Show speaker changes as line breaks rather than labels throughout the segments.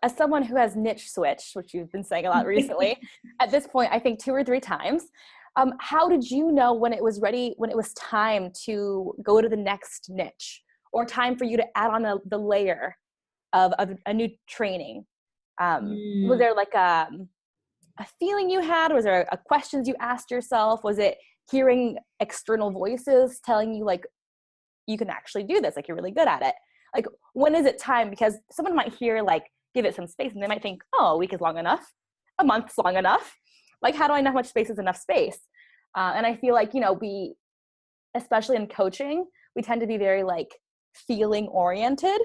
as someone who has niche switched, which you've been saying a lot recently, at this point, I think 2 or 3 times, how did you know when it was ready, when it was time to go to the next niche, or time for you to add on the layer of a new training? Was there like a feeling you had? Was there a questions you asked yourself? Was it hearing external voices telling you like, you can actually do this, like you're really good at it? Like, when is it time? Because someone might hear like, give it some space, and they might think, oh, a week is long enough, a month's long enough. Like, how do I know how much space is enough space? And I feel like, we, especially in coaching, we tend to be very like feeling oriented,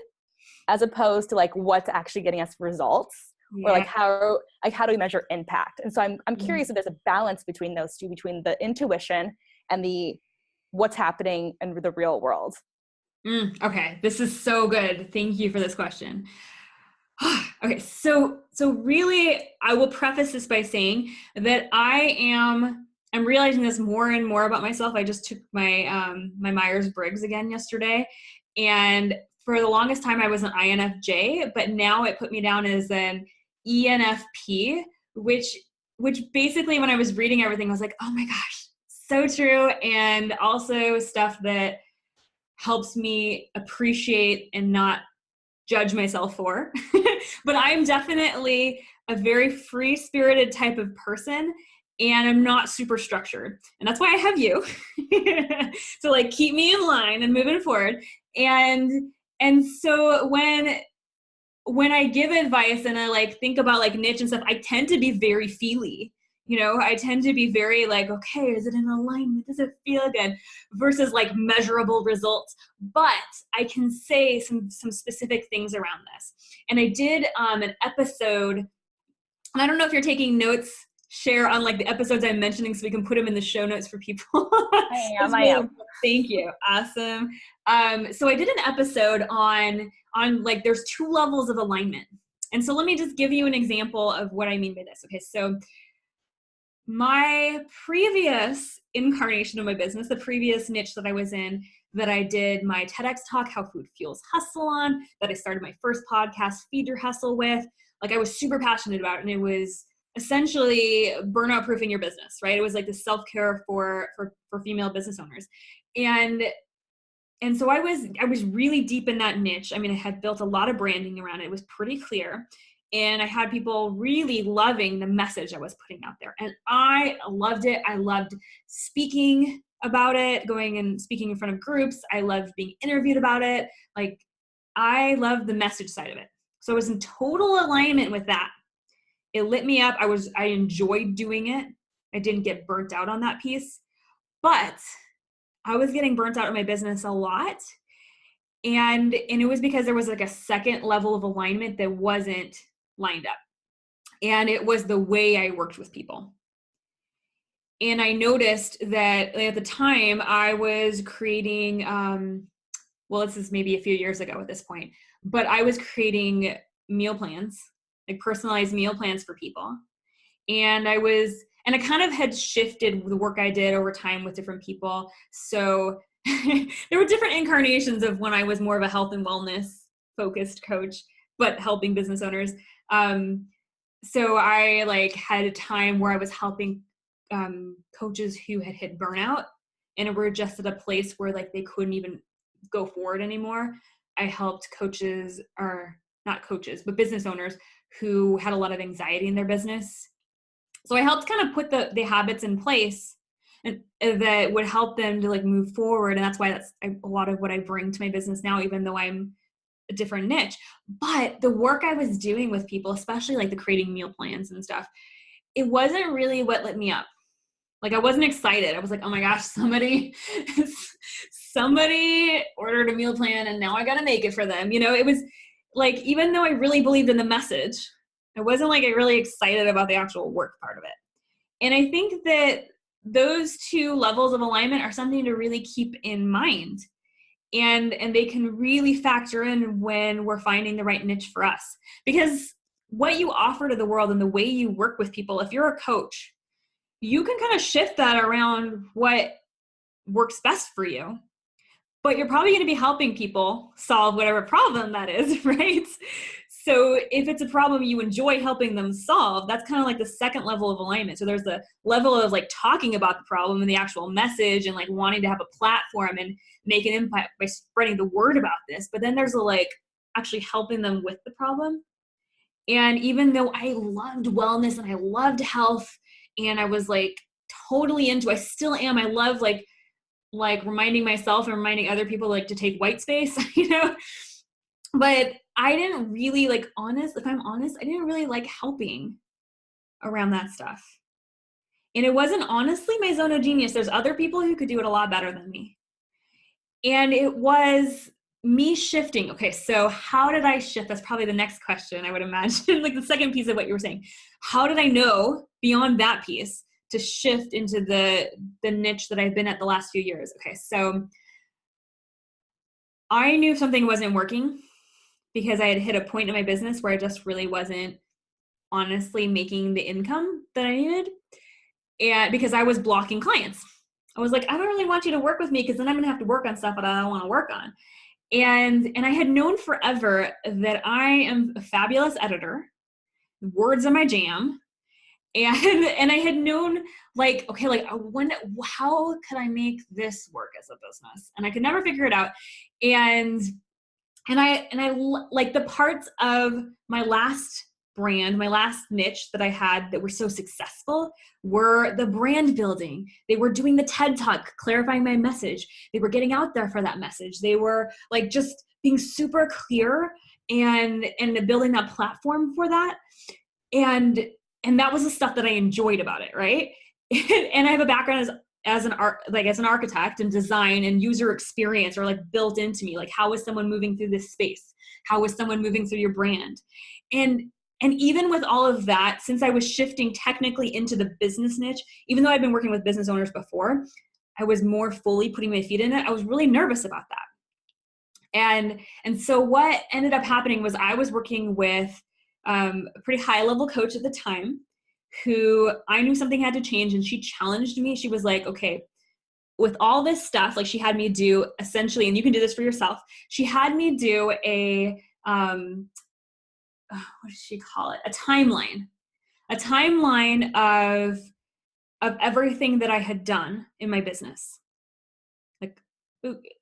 as opposed to like what's actually getting us results, or like how do we measure impact? And so I'm curious if there's a balance between those two, between the intuition and the what's happening in the real world.
Okay, this is so good. Thank you for this question. Okay, so really, I will preface this by saying that I'm realizing this more and more about myself. I just took my my Myers-Briggs again yesterday, and for the longest time I was an INFJ, but now it put me down as an ENFP, which basically, when I was reading everything, I was like, oh my gosh, so true, and also stuff that helps me appreciate and not judge myself for. But I'm definitely a very free-spirited type of person, and I'm not super structured. And that's why I have you. So like, keep me in line and moving forward. And so when I give advice and I like think about like niche and stuff, I tend to be very feely. I tend to be very like, okay, is it in alignment? Does it feel good? Versus like measurable results. But I can say some specific things around this. And I did an episode, and I don't know if you're taking notes, share on like the episodes I'm mentioning so we can put them in the show notes for people.
I am.
Thank you. Awesome. So I did an episode on like, there's 2 levels of alignment. And so let me just give you an example of what I mean by this. Okay, so my previous incarnation of my business, the previous niche that I was in, that I did my TEDx talk, How Food Fuels Hustle on, that I started my first podcast, Feed Your Hustle, with, like, I was super passionate about it. And it was essentially burnout proofing your business, right? It was like the self-care for female business owners. And so I was really deep in that niche. I mean, I had built a lot of branding around it. It was pretty clear. And I had people really loving the message I was putting out there. And I loved it. I loved speaking about it, going and speaking in front of groups. I loved being interviewed about it. Like, I loved the message side of it. So I was in total alignment with that. It lit me up. I enjoyed doing it. I didn't get burnt out on that piece. But I was getting burnt out in my business a lot. And it was because there was like a second level of alignment that wasn't lined up. And it was the way I worked with people. And I noticed that at the time I was creating, well, this is maybe a few years ago at this point, but I was creating meal plans, like personalized meal plans for people. And I kind of had shifted the work I did over time with different people. So there were different incarnations of when I was more of a health and wellness focused coach, but helping business owners. So I like had a time where I was helping coaches who had hit burnout and were just at a place where like they couldn't even go forward anymore. I helped coaches, or not coaches, but business owners who had a lot of anxiety in their business. So I helped kind of put the habits in place and that would help them to like move forward. And that's why that's a lot of what I bring to my business now, even though I'm a different niche. But the work I was doing with people, especially like the creating meal plans and stuff, it wasn't really what lit me up. Like, I wasn't excited. I was like, oh my gosh, somebody ordered a meal plan and now I got to make it for them. It was like, even though I really believed in the message, I wasn't like really excited about the actual work part of it. And I think that those 2 levels of alignment are something to really keep in mind. And they can really factor in when we're finding the right niche for us. Because what you offer to the world and the way you work with people, if you're a coach, you can kind of shift that around what works best for you. But you're probably going to be helping people solve whatever problem that is, right? So if it's a problem you enjoy helping them solve, that's kind of like the second level of alignment. So there's the level of like talking about the problem and the actual message and like wanting to have a platform and make an impact by spreading the word about this. But then there's the like actually helping them with the problem. And even though I loved wellness and I loved health and I was like totally into, I still am. I love like reminding myself and reminding other people like to take white space, you know, but I didn't really if I'm honest, I didn't really like helping around that stuff. And it wasn't honestly my zone of genius. There's other people who could do it a lot better than me. And it was me shifting. Okay, so how did I shift? That's probably the next question, I would imagine, like the second piece of what you were saying. How did I know beyond that piece to shift into the niche that I've been at the last few years? Okay, so I knew something wasn't working because I had hit a point in my business where I just really wasn't honestly making the income that I needed. And because I was blocking clients. I was like, I don't really want you to work with me because then I'm gonna have to work on stuff that I don't want to work on. And I had known forever that I am a fabulous editor. Words are my jam. And I had known like, okay, like how could I make this work as a business? And I could never figure it out. And I like the parts of my last brand, my last niche that I had that were so successful were the brand building. They were doing the TED Talk, clarifying my message. They were getting out there for that message. They were like just being super clear and building that platform for that. And that was the stuff that I enjoyed about it, right? And I have a background as an architect and design and user experience are like built into me. Like, how is someone moving through this space? How is someone moving through your brand? And even with all of that, since I was shifting technically into the business niche, even though I'd been working with business owners before, I was more fully putting my feet in it. I was really nervous about that. And so what ended up happening was I was working with a pretty high level coach at the time who I knew something had to change, and she challenged me. She was like, okay, with all this stuff, like she had me do essentially, and you can do this for yourself. She had me do what does she call it? A timeline of everything that I had done in my business. Like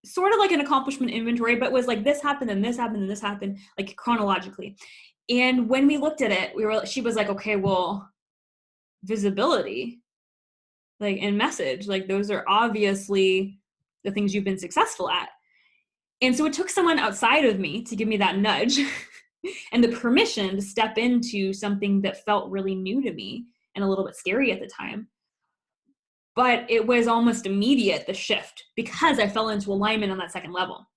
sort of like an accomplishment inventory, but was like, this happened and this happened and this happened, like chronologically. And when we looked at it, she was like, okay, well, visibility, like, and message, like those are obviously the things you've been successful at. And so it took someone outside of me to give me that nudge and the permission to step into something that felt really new to me and a little bit scary at the time. But it was almost immediate, the shift, because I fell into alignment on that second level.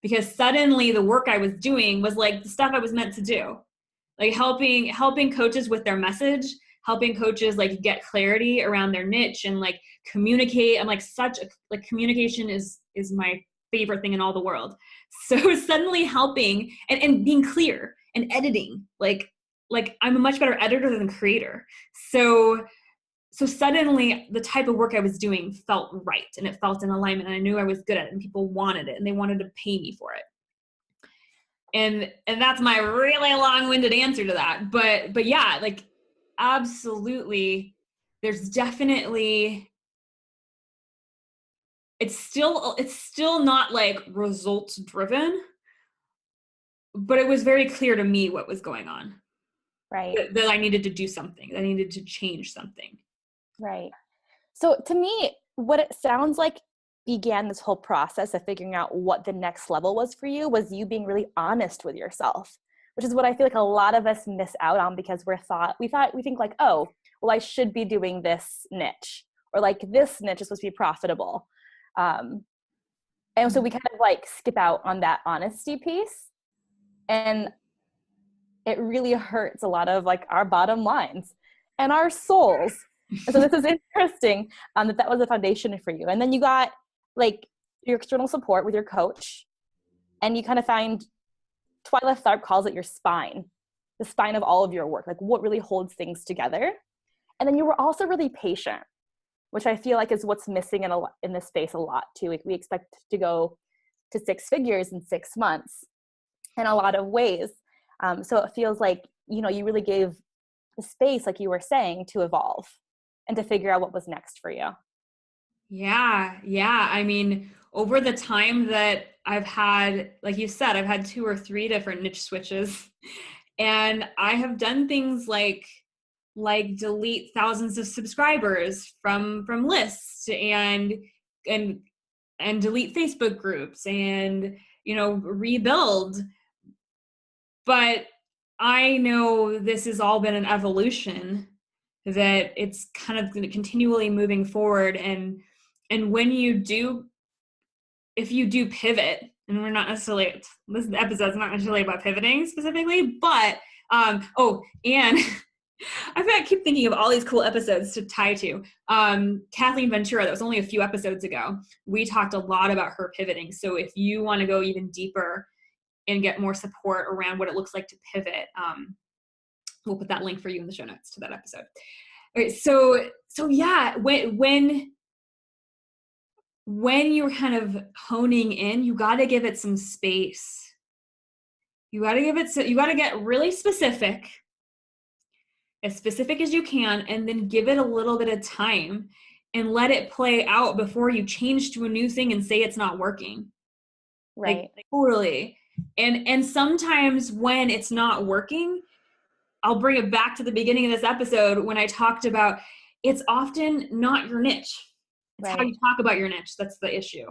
Because suddenly the work I was doing was like the stuff I was meant to do, like helping coaches with their message, helping coaches like get clarity around their niche and like communicate. I'm like communication is my favorite thing in all the world. So suddenly helping and being clear and editing, like I'm a much better editor than creator. So suddenly the type of work I was doing felt right and it felt in alignment, and I knew I was good at it and people wanted it and they wanted to pay me for it. And that's my really long-winded answer to that. But yeah, like absolutely, there's definitely, it's still not like results driven, but it was very clear to me what was going on.
Right.
That I needed to do something. I needed to change something.
Right. So to me, what it sounds like began this whole process of figuring out what the next level was for you was you being really honest with yourself, which is what I feel like a lot of us miss out on because we think like, oh, well, I should be doing this niche, or like this niche is supposed to be profitable. And so we kind of like skip out on that honesty piece, and it really hurts a lot of like our bottom lines and our souls. And so this is interesting that was a foundation for you. And then you got like your external support with your coach, and you kind of find, Twyla Tharp calls it your spine, the spine of all of your work, like what really holds things together. And then you were also really patient, which I feel like is what's missing in this space a lot too. Like we expect to go to 6 figures in 6 months in a lot of ways. So it feels like, you really gave the space, like you were saying, to evolve and to figure out what was next for you.
Yeah. Yeah. I mean, over the time that I've had, like you said, I've had 2 or 3 different niche switches, and I have done things like delete thousands of subscribers from lists, and and delete Facebook groups, and rebuild. But I know this has all been an evolution, that it's kind of continually moving forward. And when you do, if you do pivot, and we're not necessarily, this episode's not necessarily about pivoting specifically, but and I keep thinking of all these cool episodes to tie to. Kathleen Ventura, that was only a few episodes ago. We talked a lot about her pivoting. So if you want to go even deeper and get more support around what it looks like to pivot, we'll put that link for you in the show notes to that episode. All right, so yeah, when you're kind of honing in, you got to give it some space. You got to get really specific, as specific as you can, and then give it a little bit of time and let it play out before you change to a new thing and say it's not working.
Right.
Like totally. And sometimes when it's not working, I'll bring it back to the beginning of this episode when I talked about it's often not your niche. It's how you talk about your niche that's the issue.